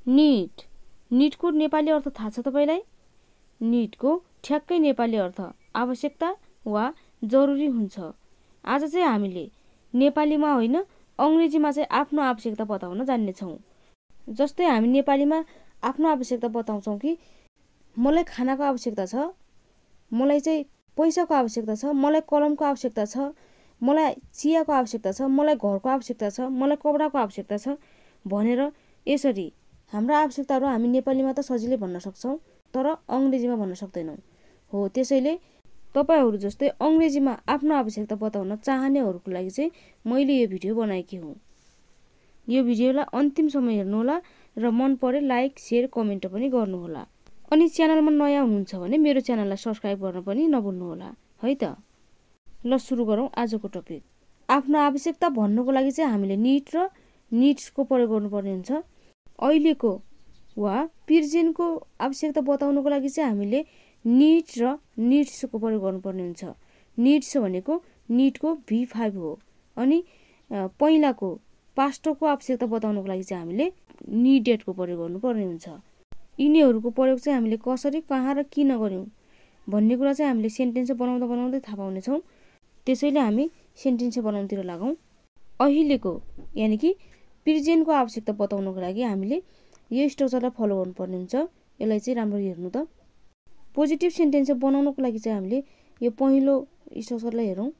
Need, निडको Nepali अर्थ थाहा छ तपाईलाई? निडको ठ्याक्कै नेपाली अर्थ आवश्यकता वा जरुरी हुन्छ। आज चाहिँ हामीले नेपालीमा होइन अङ्ग्रेजीमा चाहिँ आफ्नो आवश्यकता बताउन जान्नेछौँ। जस्तै हामी नेपालीमा आफ्नो आवश्यकता बताउँछौँ कि मलाई खानाको आवश्यकता छ, मलाई चाहिँ पैसाको आवश्यकता छ, मलाई कलमको आवश्यकता छ, मलाई चियाको आवश्यकता छ, मलाई घरको आवश्यकता छ, मलाई कपडाको आवश्यकता छ भनेर यसरी हाम्रा आवश्यकताहरू हामी नेपालीमा त सजिलै भन्न सक्छौँ, तर अङ्ग्रेजीमा भन्न सक्दैनौँ। हो, त्यसैले तपाईहरू जस्तै अङ्ग्रेजीमा आफ्नो आवश्यकता बताउन चाहनेहरूको लागि चाहिँ मैले यो भिडियो बनाएकी हुँ। यो भिडियोलाई अन्तिमसम्म हेर्नुहोला र मन परे लाइक, सेयर, कमेन्ट पनि गर्नुहोला। अनि च्यानलमा नयाँ हुनुहुन्छ भने मेरो च्यानललाई सब्स्क्राइब गर्न पनि नभुल्नुहोला है त। ल सुरु गरौँ आजको टपिक। आफ्नो आवश्यकता भन्नुको लागि चाहिँ हामीले निड र निड्सको प्रयोग गर्नुपर्ने हुन्छ। अहिलेको वा प्रेजेन्टको आवश्यकता बताउनुको लागि चाहिँ हामीले निड र निड्सको प्रयोग गर्नुपर्ने हुन्छ। निड्स भनेको निडको V5 हो। अनि पहिलाको पास्टको आवश्यकता बताउनुको लागि चाहिँ हामीले निडेडको प्रयोग गर्नुपर्ने हुन्छ। यिनीहरूको प्रयोग चाहिँ हामीले कसरी, कहाँ र किन गर्यौँ भन्ने कुरा चाहिँ हामीले सेन्टेन्स बनाउँदा बनाउँदै थाहा पाउनेछौँ। त्यसैले हामी सेन्टेन्स बनाउनुतिर लागौँ। अहिलेको यानि कि प्रेजेन्टको आवश्यकता बताउनुको लागि हामीले यो स्ट्रक्चरलाई फलो गर्नुपर्ने हुन्छ। यसलाई चाहिँ राम्ररी हेर्नु त। पोजिटिभ सेन्टेन्स बनाउनुको लागि चाहिँ हामीले यो पहिलो स्ट्रक्चरलाई हेरौँ।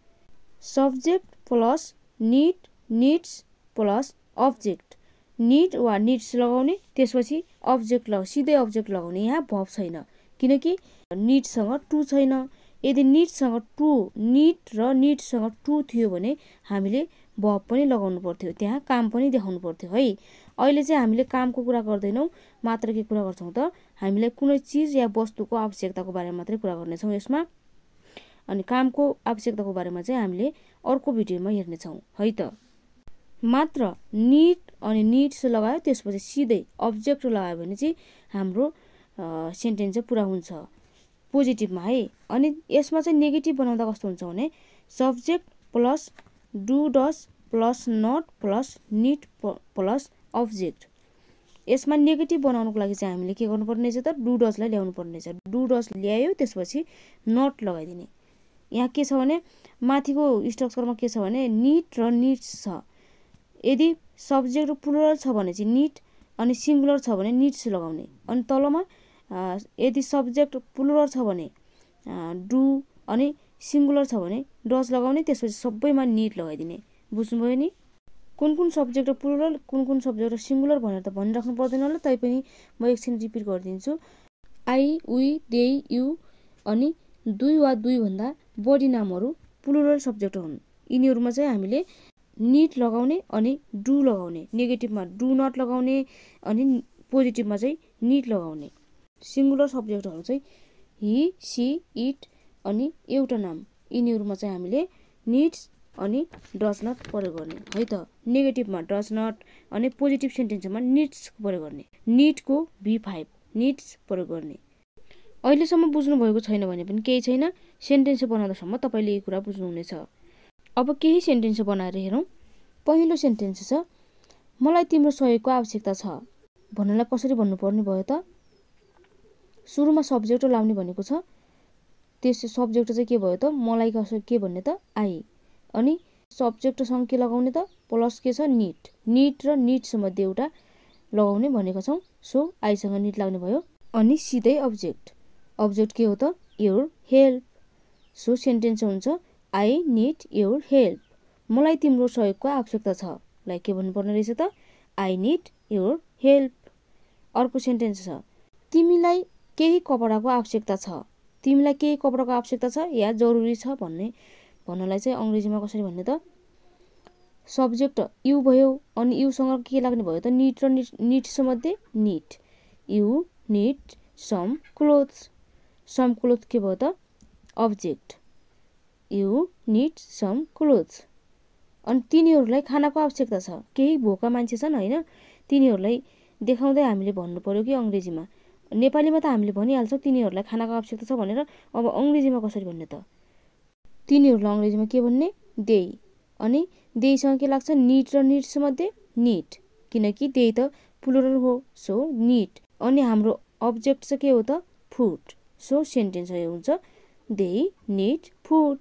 Subject plus need, needs plus object. Need वा निड्स लगाउने, त्यसपछि अब्जेक्ट सिधै अब्जेक्ट लगाउने। यहाँ भर्ब छैन किनकि निडसँग टु छैन। यदि निडसँग टु, निड र निडसँग टु थियो भने हामीले भर्ब पनि लगाउनु पर्थ्यो, त्यहाँ काम पनि देखाउनु पर्थ्यो है। अहिले चाहिँ हामीले कामको कुरा गर्दैनौँ, मात्र के कुरा गर्छौँ त, हामीलाई कुनै चिज या वस्तुको आवश्यकताको बारेमा मात्रै कुरा गर्नेछौँ यसमा। अनि कामको आवश्यकताको बारेमा चाहिँ हामीले अर्को भिडियोमा हेर्नेछौँ है त। मात्र निड अनि निड्स लगायो त्यसपछि सिधै अब्जेक्ट लगायो भने चाहिँ हाम्रो सेन्टेन्स चाहिँ पुरा हुन्छ पोजिटिभमा है। अनि यसमा चाहिँ नेगेटिभ बनाउँदा कस्तो हुन्छ भने subject plus do does plus not plus need plus object. यसमा नेगेटिभ बनाउनुको लागि चाहिँ हामीले के गर्नुपर्ने छ त, डु डसलाई ल्याउनु पर्ने छ। डु डस ल्यायो त्यसपछि नट लगाइदिने। यहाँ के छ भने माथिको स्ट्रक्चरमा के छ भने निड र निड्स छ। यदि सब्जेक्ट र प्लुरल छ भने चाहिँ निड, अनि सिङ्गुलर छ भने निड्स लगाउने। अनि तलमा यदि सब्जेक्ट प्लुरल छ भने डु, अनि सिङ्गुलर छ भने डस लगाउने, त्यसपछि सबैमा निड लगाइदिने। बुझ्नुभयो नि? कुन सब्जेक्ट र प्लुरल, कुन सब्जेक्ट र सिङ्गुलर भनेर त भनिराख्नु पर्दैन होला, तैपनि म एकछिन रिपिट गरिदिन्छु। आई, वी, दे, यु अनि दुई वा दुईभन्दा बढी नामहरू प्लुरल सब्जेक्ट हुन्। यिनीहरूमा चाहिँ हामीले निड लगाउने अनि डु लगाउने। नेगेटिभमा डु नट लगाउने अनि पोजिटिभमा चाहिँ निड लगाउने। सिङ्गुलर सब्जेक्टहरू चाहिँ हि, सी, इट अनि एउटा नाम, यिनीहरूमा चाहिँ हामीले निड्स अनि डज नट प्रयोग गर्ने है त। नेगेटिभमा डज नट अनि पोजिटिभ सेन्टेन्समा निड्स प्रयोग गर्ने। निडको V5 निड्स प्रयोग गर्ने। अहिलेसम्म बुझ्नुभएको छैन भने पनि केही छैन, सेन्टेन्स बनाउँदासम्म तपाईँले यो कुरा बुझ्नुहुनेछ। अब केही सेन्टेन्स बनाएर हेरौँ। पहिलो सेन्टेन्स छ, मलाई तिम्रो सहयोगको आवश्यकता छ भन्नलाई कसरी भन्नुपर्ने भयो त। सुरुमा सब्जेक्ट लाउने भनेको छ, त्यस सब्जेक्ट चाहिँ के भयो त, मलाई के भन्ने त, आई। अनि सब्जेक्टसँग के लगाउने त, प्लस के छ, निड। निड र निड्स मध्ये एउटा लगाउने भनेको छौँ, सो आईसँग निड लाग्ने भयो। अनि सिधै अब्जेक्ट। अब्जेक्ट के हो त, योर हेल्प। सो सेन्टेन्स हुन्छ आई निड योर हेल्प। मलाई तिम्रो सहयोगको आवश्यकता छ लाई के भन्नुपर्ने रहेछ त, आई निड योर हेल्प। अर्को सेन्टेन्स छ, तिमीलाई केही कपडाको आवश्यकता छ। तिमीलाई केही कपडाको आवश्यकता छ या जरुरी छ भन्नलाई चाहिँ अङ्ग्रेजीमा कसरी भन्ने त, सब्जेक्ट यु भयो अनि युसँग के लाग्ने भयो त, निड र निड्स मध्ये need. You need some clothes. Some cloth के भयो त, object. You need some clothes. अनि तिनीहरूलाई खानाको आवश्यकता छ। केही भोका मान्छे छन् होइन, तिनीहरूलाई देखाउँदै हामीले भन्नु पर्यो कि अङ्ग्रेजीमा। नेपालीमा त हामीले भनिहाल्छौँ तिनीहरूलाई खानाको आवश्यकता छ भनेर। अब अङ्ग्रेजीमा कसरी भन्ने त, तिनीहरूलाई अङ्ग्रेजीमा के भन्ने, दे। अनि देसँग के लाग्छ, निड र निड्स मध्ये निड, किनकि दे त प्लुरल हो, सो निड। अनि हाम्रो अब्जेक्ट चाहिँ के हो त फुड, सो सेन्टेन्स हुन्छ दे निड फुड।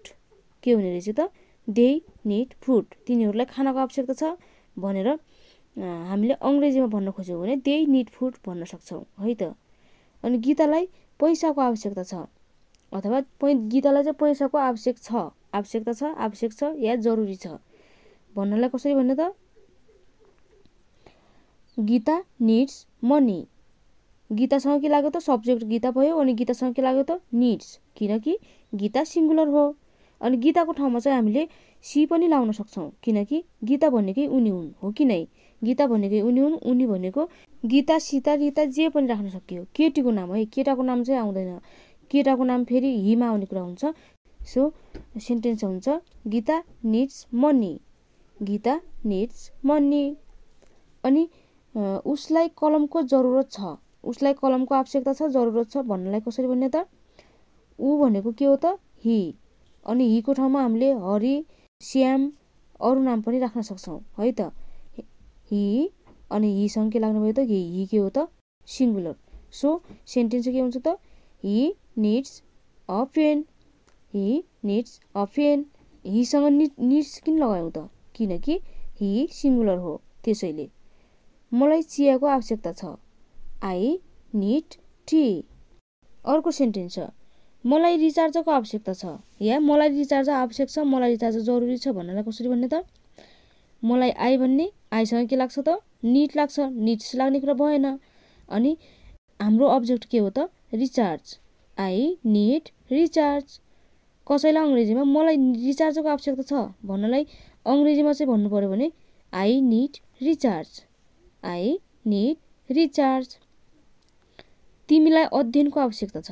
के हुने रहेछ त दे निड फुड, तिनीहरूलाई खानाको आवश्यकता छ भनेर हामीले अङ्ग्रेजीमा भन्न खोज्यौँ भने दे निड फुड भन्न सक्छौँ है त। अनि गीतालाई पैसाको आवश्यकता छ अथवा गीतालाई चाहिँ पैसाको आवश्यकता छ आवश्यक छ या जरुरी छ भन्नलाई कसरी भन्ने त गीता निड्स मनी। गीतासँग के लाग्यो त सब्जेक्ट गीता भयो अनि गीतासँग के लाग्यो त निड्स, किनकि गीता सिङ्गुलर हो। अनि गीताको ठाउँमा चाहिँ हामीले सी पनि लाउन सक्छौँ किनकि गीता भनेकै उनी हुन्, हो कि नै। गीता भनेकै उनी हुन्, उनी भनेको गीता सीता रीता जे पनि राख्न सकियो। केटीको नाम है, केटाको नाम चाहिँ आउँदैन, केटाको नाम फेरि हिमा आउने कुरा हुन्छ। सो सेन्टेन्स हुन्छ Gita needs money, Gita needs money. अनि उसलाई कलमको जरुरत छ, उसलाई कलमको आवश्यकता छ जरुरत छ भन्नलाई कसरी भन्ने त ऊ भनेको के हो त हि। अनि हिको ठाउँमा हामीले हरि श्याम अरू नाम पनि राख्न सक्छौँ है त। हि अनि हिसँग के लाग्नु भयो त हि के हो त सिङ्गुलर। सो सेन्टेन्स के हुन्छ त he needs a pen, he needs a pen. हिसँग निड्स किन लगायौँ त किनकि हि सिङ्गुलर हो, त्यसैले। मलाई चियाको आवश्यकता छ, आई निड टी। अर्को सेन्टेन्स छ मलाई रिचार्जको आवश्यकता छ या मलाई रिचार्ज आवश्यक छ, मलाई रिचार्ज जरुरी छ भन्नलाई कसरी भन्ने त मलाई आई भन्ने, आईसँग के लाग्छ त निड लाग्छ, निड्स लाग्ने कुरा भएन। अनि हाम्रो अब्जेक्ट के हो त रिचार्ज, आई निड रिचार्ज। कसैलाई अङ्ग्रेजीमा मलाई रिचार्जको आवश्यकता छ भन्नलाई अङ्ग्रेजीमा चाहिँ भन्नु पर्यो भने I need recharge, I need recharge. तिमीलाई अध्ययनको आवश्यकता छ,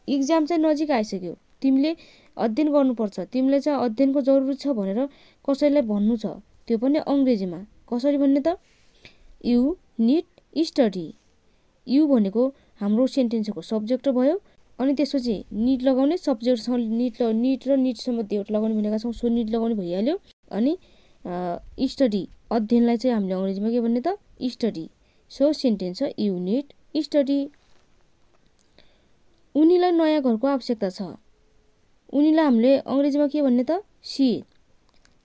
इक्जाम चाहिँ नजिक आइसक्यो, तिमीले अध्ययन गर्नुपर्छ, तिमीले चाहिँ अध्ययनको जरुरत छ भनेर कसैलाई भन्नु छ, त्यो पनि अङ्ग्रेजीमा कसरी भन्ने त यु निड स्टडी। यु भनेको हाम्रो सेन्टेन्सको सब्जेक्ट भयो। अनि त्यसपछि निड लगाउने, सब्जेक्टसँग निड र निडसम्म एउटा लगाउने भनेका छौँ, सो निड लगाउने भइहाल्यो। अनि स्टडी अध्ययनलाई चाहिँ हामीले अङ्ग्रेजीमा के भन्ने त स्टडी, सो सेन्टेन्स छ यु निड स्टडी। उनीलाई नयाँ घरको आवश्यकता छ, उनीलाई हामीले अङ्ग्रेजीमा के भन्ने त सी।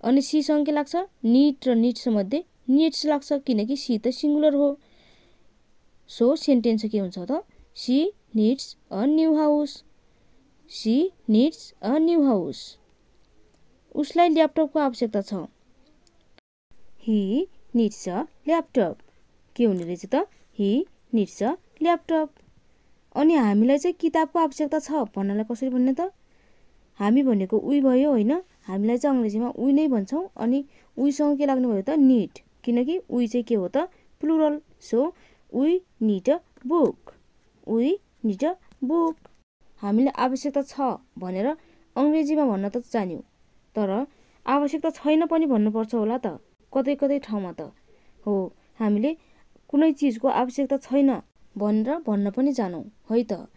अनि सीसँग के लाग्छ निड र निड्समध्ये निड्स लाग्छ किनकि सी त सिङ्गुलर हो। सो सेन्टेन्स के हुन्छ त she needs a new house, she needs a new house. उसलाई ल्यापटपको आवश्यकता छ, हि निड्स अ ल्यापटप। के हुने रहेछ त हि निड्स अ ल्यापटप। अनि हामीलाई चाहिँ किताबको आवश्यकता छ भन्नलाई कसरी भन्ने त हामी भनेको उही भयो होइन, हामीलाई चाहिँ अङ्ग्रेजीमा उही नै भन्छौँ। अनि उहीसँग के लाग्नु भयो त निड, किनकि उही चाहिँ के हो त प्लुरल, सो उही निड अ बुक, उही निड अ बुक। हामीले आवश्यकता छ भनेर अङ्ग्रेजीमा भन्न त जान्यौँ, तर आवश्यकता छैन पनि भन्नुपर्छ होला त कतै कतै ठाउँमा त हो। हामीले कुनै चिजको आवश्यकता छैन भनेर भन्न पनि जानौँ है त।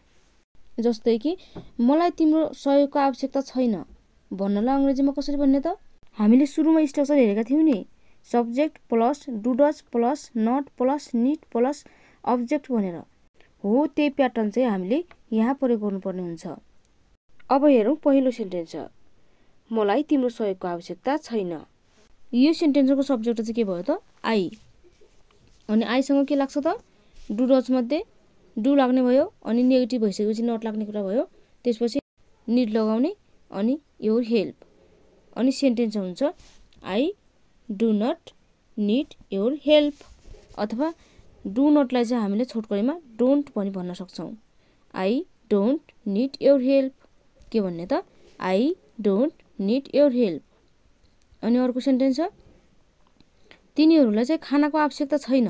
जस्तै कि मलाई तिम्रो सहयोगको आवश्यकता छैन भन्नलाई अङ्ग्रेजीमा कसरी भन्ने त हामीले सुरुमा स्ट्रक्चर हेरेका थियौँ नि, subject plus does plus not plus need plus object भनेर हो। त्यही प्याटर्न चाहिँ हामीले यहाँ प्रयोग गर्नुपर्ने हुन्छ। अब हेरौँ पहिलो सेन्टेन्स छ मलाई तिम्रो सहयोगको आवश्यकता छैन। यो सेन्टेन्सको सब्जेक्ट चाहिँ के भयो त आई। अनि आईसँग के लाग्छ त डुडजमध्ये डु लाग्ने भयो, अनि नेगेटिभ भइसकेपछि नट लाग्ने कुरा भयो, त्यसपछि निड लगाउने अनि योर हेल्प। अनि सेन्टेन्स हुन्छ I do not need your help. अथवा डु नटलाई चाहिँ हामीले छोटकरीमा डोन्ट पनि भन्न सक्छौँ, I don't need your help. के भन्ने त I don't need your help. अनि अर्को सेन्टेन्स छ तिनीहरूलाई चाहिँ खानाको आवश्यकता छैन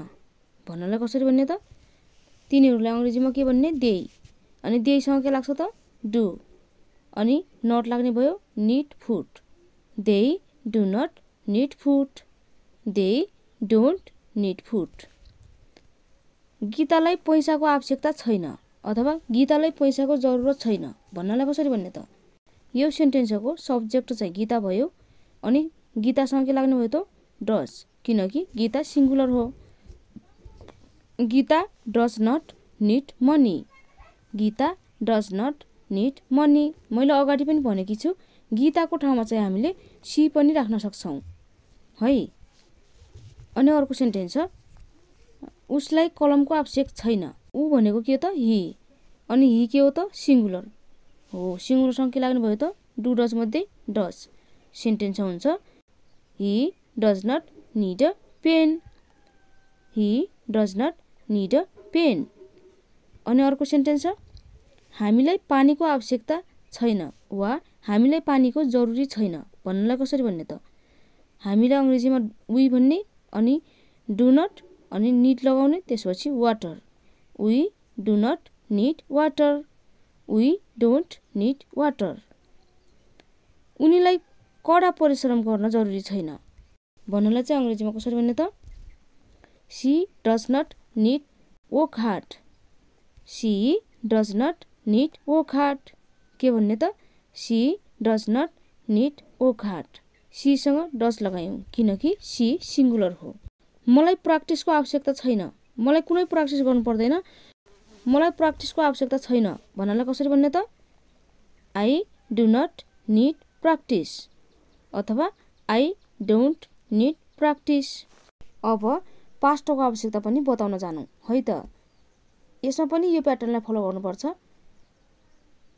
भन्नलाई कसरी भन्ने त तिनीहरूलाई अङ्ग्रेजीमा के भन्ने दे। अनि देसँग के लाग्छ त डु, अनि नट लाग्ने भयो need food, they do not need food, they don't need food. गीतालाई पैसाको आवश्यकता छैन अथवा गीतालाई पैसाको जरुरत छैन भन्नलाई कसरी भन्ने त यो सेन्टेन्सको सब्जेक्ट चाहिँ गीता भयो। अनि गीतासँग के लाग्ने भयो त डज, किनकि गीता सिङ्गुलर हो। Gita does not need money. Gita does not need money. मैले अगाडि पनि भनेकी छु, गीताको ठाउँमा चाहिँ हामीले सी पनि राख्न सक्छौँ है। अनि अर्को सेन्टेन्स छ, उसलाई कलमको आवश्यक छैन। ऊ भनेको के हो त? हि। अनि हि के हो त? सिङ्गुलर हो। सिङ्गुलरसँग के लाग्नु भयो त? डु डज मध्ये डज। सेन्टेन्स हुन्छ he does not need a pen. He does not need a pen. अनि अर्को सेन्टेन्स छ, हामीलाई पानीको आवश्यकता छैन वा हामीलाई पानीको जरुरी छैन भन्नलाई कसरी भन्ने त? हामीलाई अङ्ग्रेजीमा वी भन्ने, अनि डु नट अनि निड लगाउने, त्यसपछि water. We do not need water. We don't need water. उनीलाई कडा परिश्रम गर्न जरुरी छैन भन्नलाई चाहिँ अङ्ग्रेजीमा कसरी भन्ने त? She does not need work hard. She does not need work hard. के भन्ने त? She does not need work hard. सीसँग डज लगायौँ किनकि सी सिङ्गुलर हो। मलाई प्र्याक्टिसको आवश्यकता छैन। मलाई कुनै प्र्याक्टिस गर्नु पर्दैन। मलाई प्र्याक्टिसको आवश्यकता छैन भन्नलाई कसरी भन्ने त? I do not need practice अथवा आई डोन्ट निड प्र्याक्टिस। अब पास्टको आवश्यकता पनि बताउन जानु है त। यसमा पनि यो प्याटर्नलाई फलो गर्नुपर्छ।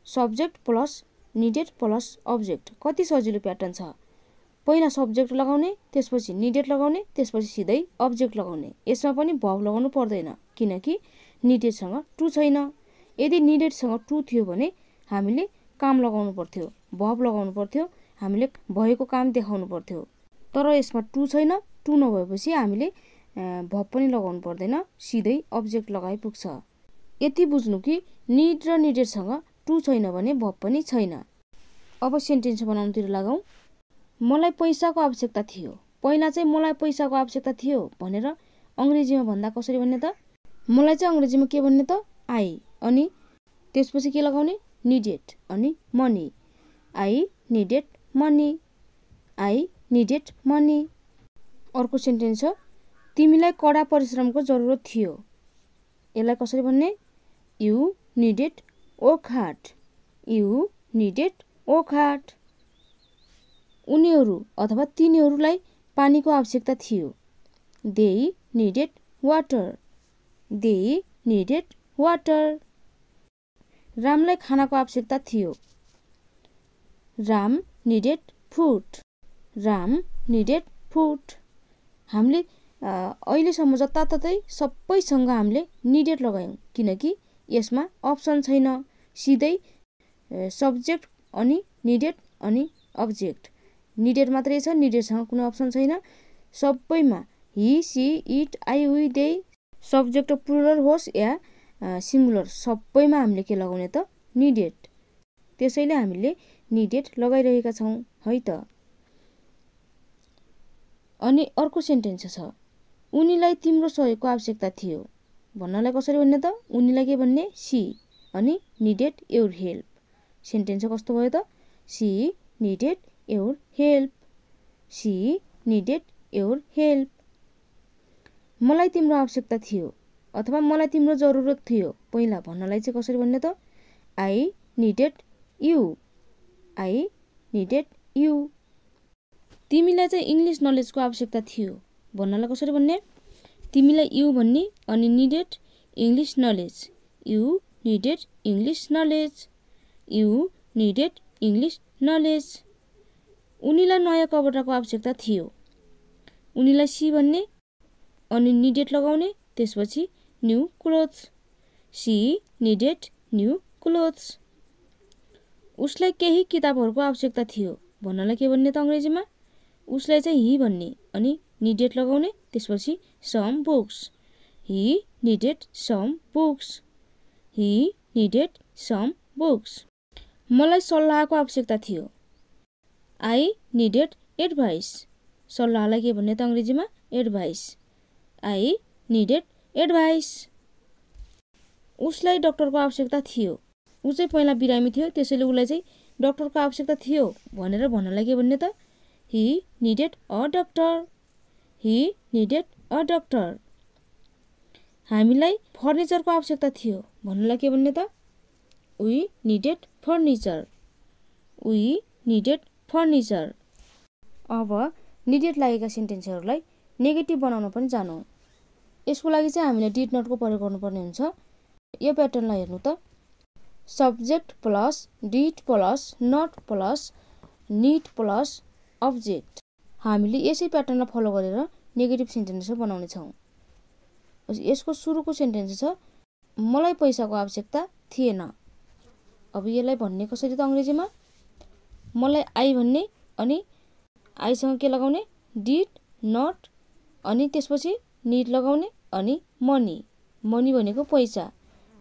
Subject plus needed plus object. कति सजिलो प्याटर्न छ। पहिला सब्जेक्ट लगाउने, त्यसपछि निडेड लगाउने, त्यसपछि सिधै अब्जेक्ट लगाउने। यसमा पनि भब लगाउनु पर्दैन किनकि निडेडसँग टु छैन। यदि निडेडसँग टु थियो भने हामीले काम लगाउनु पर्थ्यो, भब लगाउनु पर्थ्यो, हामीले भएको काम देखाउनु पर्थ्यो। तर यसमा टु छैन। टु नभएपछि हामीले भब पनि लगाउनु पर्दैन, सिधै अब्जेक्ट लगाइ पुग्छ। यति बुझ्नु कि निड र निडेडसँग टु छैन भने भब पनि छैन। अब सेन्टेन्स बनाउनुतिर लागौँ। मलाई पैसाको आवश्यकता थियो। पहिला चाहिँ मलाई पैसाको आवश्यकता थियो भनेर अङ्ग्रेजीमा भन्दा कसरी भन्ने त? मलाई चाहिँ अङ्ग्रेजीमा के भन्ने त? आई। अनि त्यसपछि के लगाउने? निडेड अनि money. I needed money. I needed money. अर्को सेन्टेन्स छ, तिमीलाई कडा परिश्रमको जरुरत थियो। यसलाई कसरी भन्ने? You needed work hard. You needed work hard. उनीहरू अथवा तिनीहरूलाई पानीको आवश्यकता थियो। They needed water. They needed water. रामलाई खानाको आवश्यकता थियो। Ram needed food. Ram needed food. हामीले अहिलेसम्म जताततै सबैसँग हामीले निडेड लगायौँ किनकि यसमा अप्सन छैन। सिधै सब्जेक्ट अनि निडेड अनि अब्जेक्ट। निडेड मात्रै छ, निडेडसँग कुनै अप्सन छैन। सबैमा he, she, it, I, we, they, subject plural होस् या सिङ्गुलर, सबैमा हामीले के लगाउने त? निडेड। त्यसैले हामीले निडेड लगाइरहेका छौँ है त। अनि अर्को सेन्टेन्स छ, उनीलाई तिम्रो सहयोगको आवश्यकता थियो भन्नलाई कसरी भन्ने त? उनीलाई के भन्ने? सी। अनि निडेड योर हेल्प। सेन्टेन्स कस्तो भयो त? She needed your help. She needed your help. मलाई तिम्रो आवश्यकता थियो अथवा मलाई तिम्रो जरुरत थियो पहिला भन्नलाई चाहिँ कसरी भन्ने त? I needed you. I needed you. तिमीलाई चाहिँ इङ्ग्लिस नलेजको आवश्यकता थियो भन्नलाई कसरी भन्ने? तिमीलाई यु भन्ने अनि needed English knowledge. You needed English knowledge. You needed English knowledge. उनीलाई नयाँ कपडाको आवश्यकता थियो। उनीलाई सी भन्ने अनि निडेड लगाउने, त्यसपछि new clothes. She needed new clothes. उसलाई केही किताबहरूको आवश्यकता थियो भन्नलाई के भन्ने त अङ्ग्रेजीमा? उसलाई चाहिँ हि भन्ने अनि निडेड लगाउने, त्यसपछि some books. He needed some books. He needed some books. मलाई सल्लाहको आवश्यकता थियो। I needed advice. सल्लाहलाई के भन्ने त अङ्ग्रेजीमा? एडभाइस। I needed advice. उसलाई डक्टरको आवश्यकता थियो। ऊ चाहिँ पहिला बिरामी थियो, त्यसैले उसलाई चाहिँ डक्टरको आवश्यकता थियो भनेर भन्नलाई के भन्ने त? He needed a doctor. He needed a doctor. हामीलाई फर्निचरको आवश्यकता थियो भन्नुलाई के भन्ने त we needed furniture. We needed furniture. अब निडेड लागेका सेन्टेन्सहरूलाई नेगेटिभ बनाउन पनि जानौँ। यसको लागि चाहिँ हामीले डिड नटको प्रयोग गर्नुपर्ने हुन्छ। यो प्याटर्नलाई हेर्नु त subject plus did plus not plus need plus object. हामीले यसै प्याटर्नलाई फलो गरेर नेगेटिभ सेन्टेन्स बनाउने छौँ। यसको सुरुको सेन्टेन्स छ मलाई पैसाको आवश्यकता थिएन। अब यसलाई भन्ने कसरी त अङ्ग्रेजीमा मलाई आई भन्ने अनि आईसँग के लगाउने डिड नट अनि त्यसपछि निड लगाउने अनि मनी। मनी भनेको पैसा।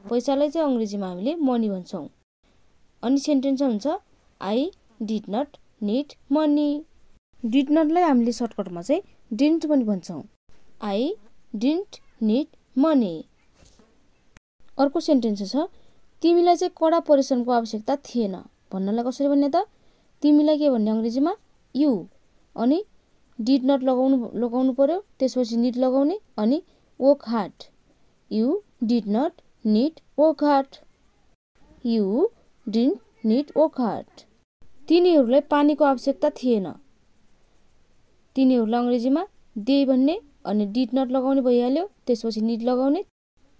पैसालाई चाहिँ अङ्ग्रेजीमा हामीले मनी भन्छौँ। अनि सेन्टेन्स हुन्छ I did not need money. Did नटलाई हामीले सर्टकटमा चाहिँ डिन्ट पनि भन्छौँ। I didn't need money. अर्को सेन्टेन्स छ तिमीलाई चाहिँ कडा परिश्रमको आवश्यकता थिएन भन्नलाई कसरी भन्ने त तिमीलाई के भन्ने अङ्ग्रेजीमा यु अनि डिड नट लगाउनु पर्यो त्यसपछि निड लगाउने अनि work hard. You did not need work hard. You didn't need work hard. तिनीहरूलाई पानीको आवश्यकता थिएन। तिनीहरूलाई अङ्ग्रेजीमा दे भन्ने अनि डिड नट लगाउने भइहाल्यो त्यसपछि निड लगाउने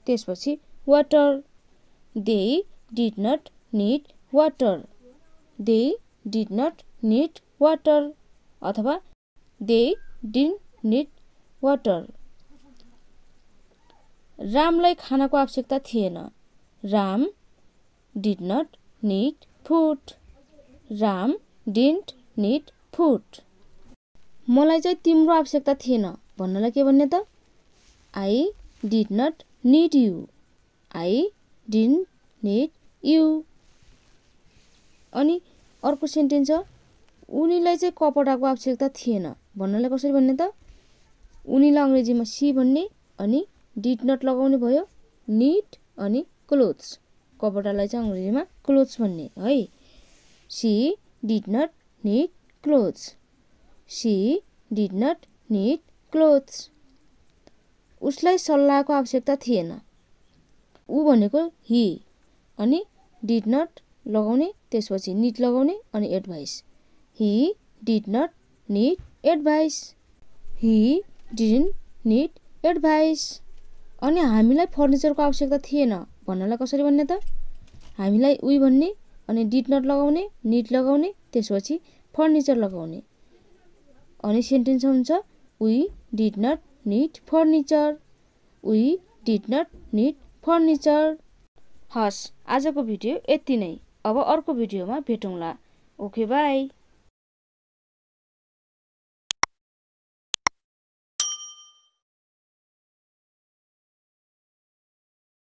त्यसपछि water. They did not need water. They did not need water अथवा दे डिन्ट निड वाटर। रामलाई खानाको आवश्यकता थिएन। Ram did not need food. Ram didn't need food. मलाई चाहिँ तिम्रो आवश्यकता थिएन भन्नलाई के भन्ने त I did not need you. I didn't need you. अनि अर्को सेन्टेन्स छ उनीलाई चाहिँ कपडाको आवश्यकता थिएन भन्नलाई कसरी भन्ने त उनीलाई अङ्ग्रेजीमा सी भन्ने अनि डिड नट लगाउने भयो निड अनि क्लोथ्स। कपडालाई चाहिँ अङ्ग्रेजीमा क्लोथ्स भन्ने है। She did not need clothes. She did not need clothes. उसलाई सल्लाहको आवश्यकता थिएन। ऊ भनेको हि अनि डिड नट लगाउने त्यसपछि निड लगाउने अनि advice. He did not need advice. He didn't need advice. अनि हामीलाई फर्निचरको आवश्यकता थिएन भन्नलाई कसरी भन्ने त हामीलाई उही भन्ने अनि डिड नट लगाउने निड लगाउने त्यसपछि फर्निचर लगाउने अनि सेन्टेन्स हुन्छ we did not need furniture. We did not need furniture. हस् आजको भिडियो यति नै। अब अर्को भिडियोमा भेटौँला। Okay by.